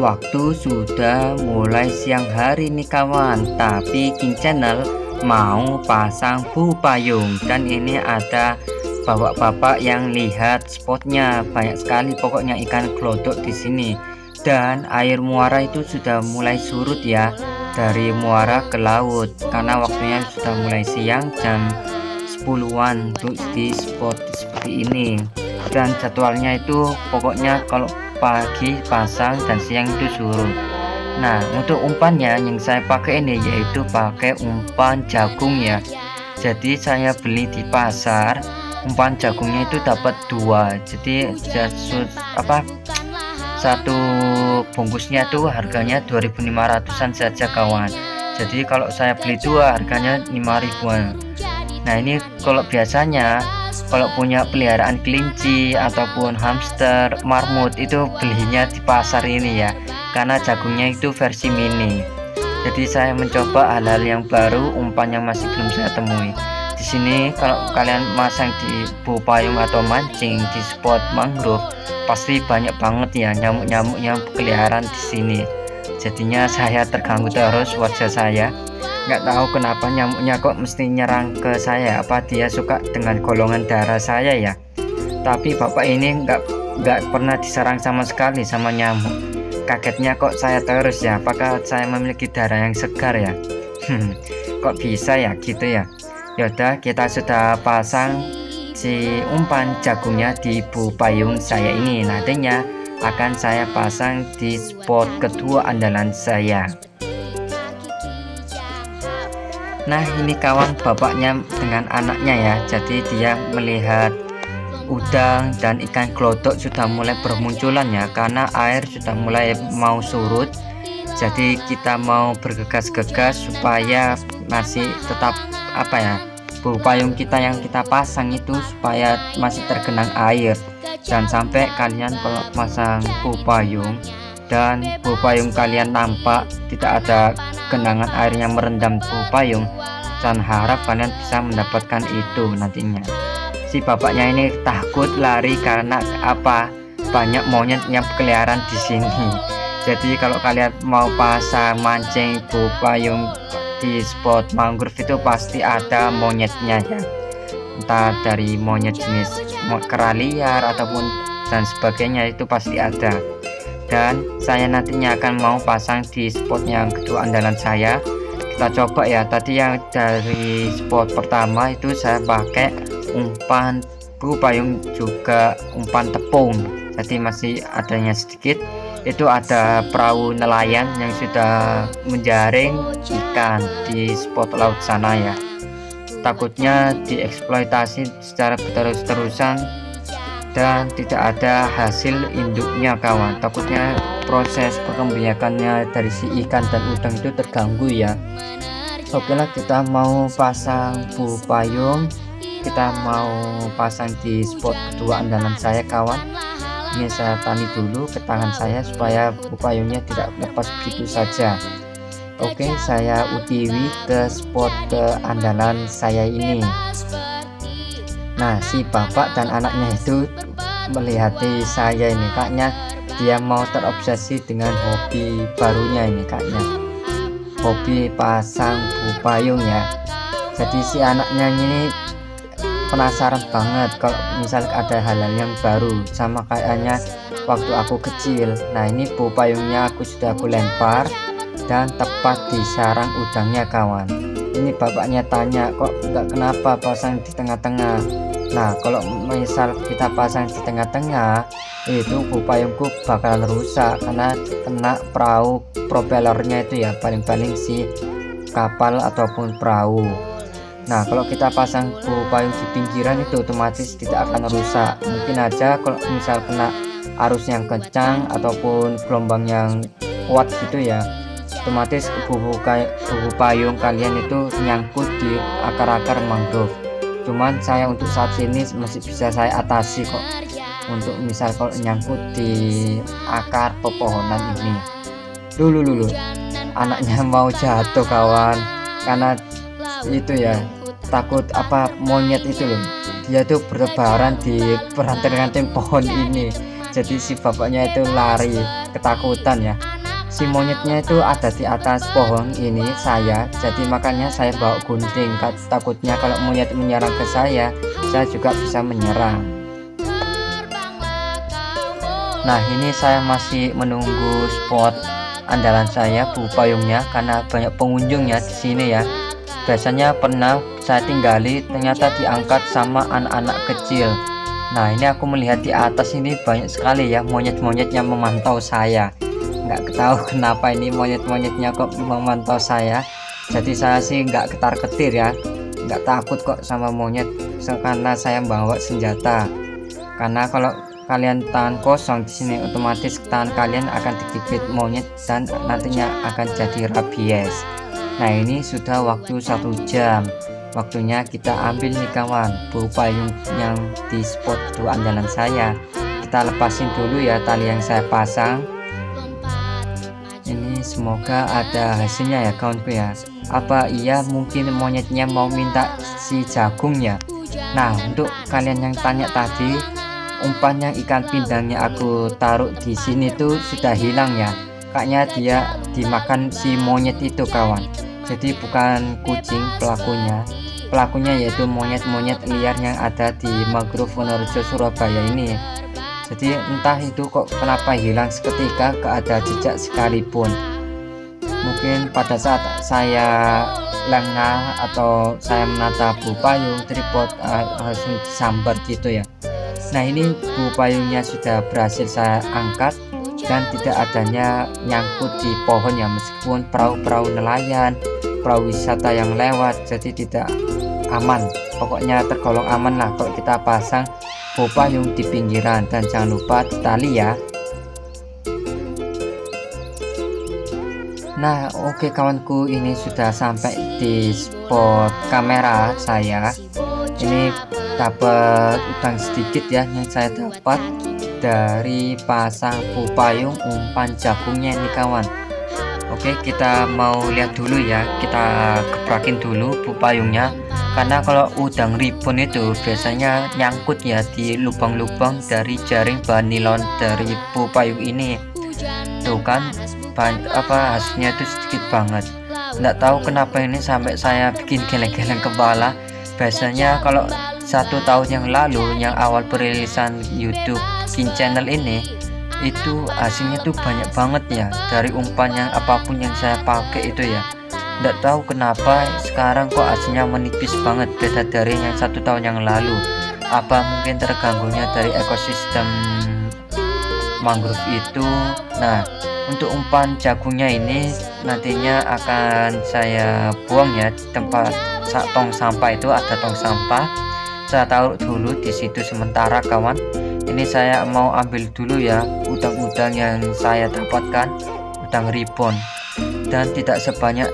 Waktu sudah mulai siang hari nih kawan, tapi King Channel mau pasang bu payung. Dan ini ada bapak-bapak yang lihat spotnya, banyak sekali pokoknya ikan glodok di sini. Dan air muara itu sudah mulai surut ya, dari muara ke laut, karena waktunya sudah mulai siang, jam 10-an untuk di spot seperti ini. Dan jadwalnya itu pokoknya kalau pagi pasang dan siang itu surut. Nah, untuk umpannya yang saya pakai ini yaitu pakai umpan jagung ya. Jadi saya beli di pasar, umpan jagungnya itu dapat 2. Jadi satu bungkusnya tuh harganya 2.500-an saja kawan. Jadi kalau saya beli 2 harganya 5.000-an. Nah, ini kalau biasanya kalau punya peliharaan kelinci ataupun hamster, marmut itu belinya di pasar ini ya, karena jagungnya itu versi mini. Jadi saya mencoba hal-hal yang baru, umpan yang masih belum saya temui. Di sini kalau kalian masang di bu payung atau mancing di spot mangrove, pasti banyak banget ya nyamuk-nyamuk yang berkeliaran di sini. Jadinya saya terganggu terus wajah saya. Nggak tahu kenapa nyamuknya kok mesti nyerang ke saya, apa dia suka dengan golongan darah saya ya. Tapi bapak ini nggak pernah diserang sama sekali sama nyamuk. Kagetnya kok saya terus ya, apakah saya memiliki darah yang segar ya? Kok bisa ya gitu ya. Yaudah, kita sudah pasang si umpan jagungnya di bu payung saya ini. Nantinya akan saya pasang di spot kedua andalan saya. Nah, ini kawan bapaknya dengan anaknya ya. Jadi dia melihat udang dan ikan glodok sudah mulai bermunculan ya, karena air sudah mulai mau surut. Jadi kita mau bergegas-gegas supaya masih tetap bu payung kita yang kita pasang itu supaya masih tergenang air. Jangan sampai kalian kalau pasang bu payung dan bu payung kalian nampak tidak ada genangan airnya merendam bu payung, dan harap kalian bisa mendapatkan itu nantinya. Si bapaknya ini takut lari karena banyak monyet yang berkeliaran di sini. Jadi kalau kalian mau pasang mancing bu payung di spot mangrove itu pasti ada monyetnya ya, entah dari monyet jenis kera liar ataupun dan sebagainya, itu pasti ada. Dan saya nantinya akan mau pasang di spot yang kedua andalan saya. Kita coba ya, tadi yang dari spot pertama itu saya pakai umpan bu payung juga umpan tepung, jadi masih adanya sedikit. Itu ada perahu nelayan yang sudah menjaring ikan di spot laut sana ya. Takutnya dieksploitasi secara berterus-terusan dan tidak ada hasil induknya kawan. Takutnya proses perkembangannya dari si ikan dan udang itu terganggu ya. Oke lah, kita mau pasang bu payung, kita mau pasang di spot kedua andalan saya kawan. Ini saya tali dulu ke tangan saya supaya bu payungnya tidak lepas begitu saja. Oke, saya utiwi ke spot ke andalan saya ini. Nah, si bapak dan anaknya itu melihati saya ini, kayaknya dia mau terobsesi dengan hobi barunya ini, kayaknya hobi pasang bu payung ya. Jadi si anaknya ini penasaran banget kalau misal ada hal-hal yang baru, sama kayaknya waktu aku kecil. Nah, ini bu payungnya sudah aku lempar dan tepat di sarang udangnya kawan. Ini bapaknya tanya, kok kenapa pasang di tengah-tengah? Nah, kalau misal kita pasang di tengah-tengah, itu bu payungku bakal rusak karena kena perahu propellernya itu ya, paling-paling si kapal ataupun perahu. Nah, kalau kita pasang bu payung di pinggiran itu otomatis tidak akan rusak. Mungkin aja kalau misal kena arus yang kencang ataupun gelombang yang kuat gitu ya, otomatis bubu payung kalian itu nyangkut di akar-akar mangrove. Cuman saya untuk saat ini masih bisa saya atasi kok, untuk misal kalau nyangkut di akar pepohonan ini. Dulu anaknya mau jatuh kawan, karena itu ya, takut monyet itu loh, dia tuh bertebaran di ranting-ranting pohon ini. Jadi si bapaknya itu lari ketakutan ya. si monyetnya itu ada di atas pohon ini jadi makanya saya bawa gunting, takutnya kalau monyet menyerang ke saya juga bisa menyerang. Nah, ini saya masih menunggu spot andalan saya, Bu Payungnya, karena banyak pengunjungnya di sini ya. Biasanya pernah saya tinggali ternyata diangkat sama anak-anak kecil. Nah, ini aku melihat di atas ini banyak sekali ya monyet-monyet yang memantau saya. Nggak tahu kenapa ini monyet-monyetnya kok memantau saya. Jadi saya sih nggak ketar-ketir ya, nggak takut kok sama monyet karena saya bawa senjata. Karena kalau kalian tangan kosong di sini otomatis tangan kalian akan digigit monyet dan nantinya akan jadi rabies. Nah, ini sudah waktu 1 jam. Waktunya kita ambil nih kawan Bu Payung yang di spot itu andalan saya. Kita lepasin dulu ya tali yang saya pasang. Ini semoga ada hasilnya ya kawanku ya. Apa iya mungkin monyetnya mau minta si jagung ya? Nah, untuk kalian yang tanya tadi, umpannya ikan pindangnya aku taruh di sini tuh sudah hilang ya. Kayaknya dia dimakan si monyet itu kawan. Jadi bukan kucing pelakunya yaitu monyet-monyet liar yang ada di Mangrove Wonorejo Surabaya ini. Jadi entah itu kok kenapa hilang seketika, gak ada jejak sekalipun. Mungkin pada saat saya lengah atau saya menata Bu Payung, tripod langsung disambar gitu ya. Nah, ini Bu Payungnya sudah berhasil saya angkat dan tidak adanya nyangkut di pohon ya, meskipun perahu-perahu nelayan, perahu wisata yang lewat, jadi tidak aman. Pokoknya tergolong aman lah kalau kita pasang Bu Payung di pinggiran, dan jangan lupa tali ya. Nah, oke kawanku, ini sudah sampai di spot kamera saya. Ini dapat udang sedikit ya yang saya dapat dari pasang Bu Payung umpan jagungnya ini kawan. Oke, kita mau lihat dulu ya, kita gebrakin dulu Bu Payungnya, karena kalau udang ribon itu biasanya nyangkut ya di lubang-lubang dari jaring bahan nilon dari Bu Payung ini. Tuh kan hasilnya itu sedikit banget. Nggak tahu kenapa ini sampai saya bikin geleng-geleng kepala. Biasanya kalau 1 tahun yang lalu yang awal perilisan YouTube King Channel ini, itu hasilnya tuh banyak banget ya dari umpan yang apapun yang saya pakai itu ya. Nggak tahu kenapa sekarang kok hasilnya menipis banget, beda dari yang 1 tahun yang lalu. Apa mungkin terganggunya dari ekosistem mangrove itu. Nah, untuk umpan jagungnya ini nantinya akan saya buang ya di tempat tong sampah. Itu ada tong sampah, saya taruh dulu di situ sementara kawan. Ini saya mau ambil dulu ya udang-udang yang saya dapatkan, udang ribon, dan tidak sebanyak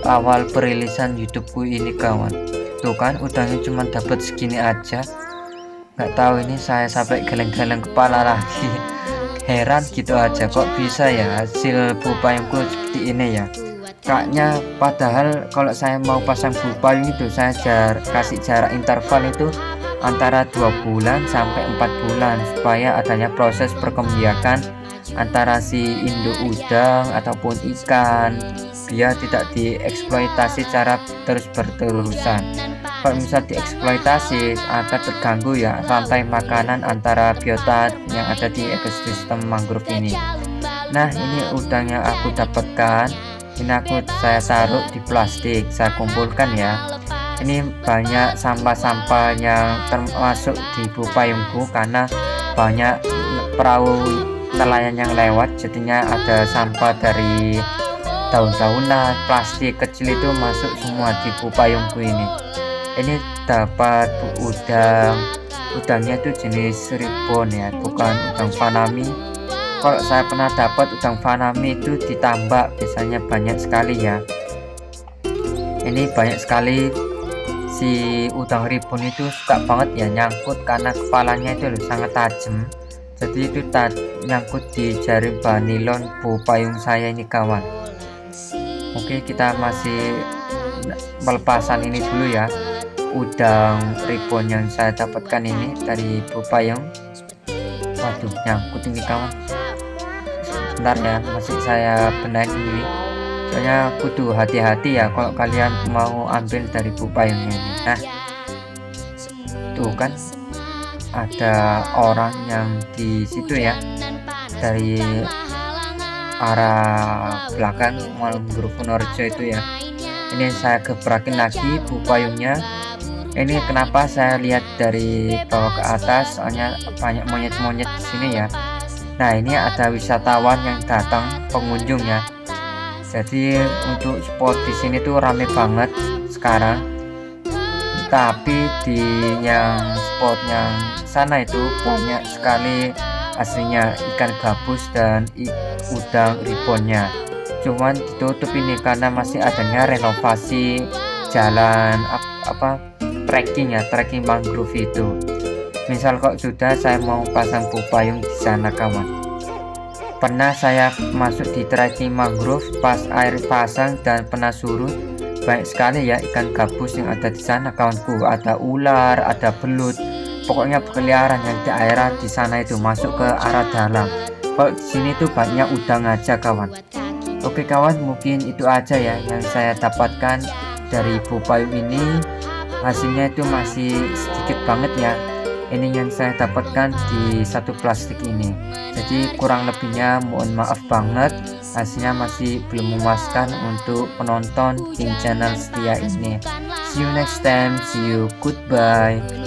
awal perilisan YouTubeku ini kawan. Tuh kan udangnya cuma dapat segini aja. Nggak tahu ini saya sampai geleng-geleng kepala lagi. Heran gitu aja kok bisa ya hasil Bu Payungku seperti ini ya. Kayaknya padahal kalau saya mau pasang Bu Payung itu saya kasih jarak interval itu antara 2 bulan sampai 4 bulan supaya adanya proses perkembiakan antara si induk udang ataupun ikan, biar tidak dieksploitasi secara terus berterusan. Kalau misal dieksploitasi akan terganggu ya rantai makanan antara biota yang ada di ekosistem mangrove ini. Nah, ini udang yang aku dapatkan, ini saya taruh di plastik, saya kumpulkan ya. Ini banyak sampah-sampah yang termasuk di Bu Payungku karena banyak perahu nelayan yang lewat, jadinya ada sampah dari daun-daunan, plastik kecil itu masuk semua di Bu Payungku ini. Ini dapat udangnya itu jenis ribon ya, bukan udang fanami. Kalau saya pernah dapat udang fanami itu ditambak, biasanya banyak sekali ya. Ini banyak sekali. Si udang ribon itu suka banget ya nyangkut karena kepalanya itu sangat tajam. Jadi itu nyangkut di jaring bahan nilon Bu Payung saya ini kawan. Oke, kita masih pelepasan ini dulu ya, udang ribon yang saya dapatkan ini dari Bu Payung. Waduh, nyangkut ini kawan. Bentar ya, masih saya benahin ini, soalnya kudu hati-hati ya kalau kalian mau ambil dari pupayungnya ini. Nah tuh kan ada orang yang di situ ya, dari arah belakang mangrove Wonorejo itu ya. Ini saya gebrakin lagi pupayungnya. Ini kenapa saya lihat dari bawah ke atas, soalnya banyak monyet-monyet di sini ya. Nah ini ada wisatawan yang datang, pengunjung ya. Jadi untuk spot di sini tuh rame banget sekarang. Tapi di yang spot yang sana itu banyak sekali aslinya ikan gabus dan udang ribbonnya. Cuman ditutup ini karena masih adanya renovasi jalan trekking mangrove itu. Misal kok sudah saya mau pasang pupayung di sana kawan. Pernah saya masuk di trekking mangrove pas air pasang dan pernah surut, banyak sekali ya ikan gabus yang ada di sana kawanku. Ada ular, ada belut, pokoknya berkeliaran yang di daerah di sana itu masuk ke arah dalam. Kalau di sini tuh banyak udang aja kawan. Oke kawan, mungkin itu aja ya yang saya dapatkan dari pupayung ini. Hasilnya itu masih sedikit banget ya. Ini yang saya dapatkan di satu plastik ini. Jadi kurang lebihnya mohon maaf banget. Hasilnya masih belum memuaskan untuk penonton King Channel setia ini. See you next time. See you. Goodbye.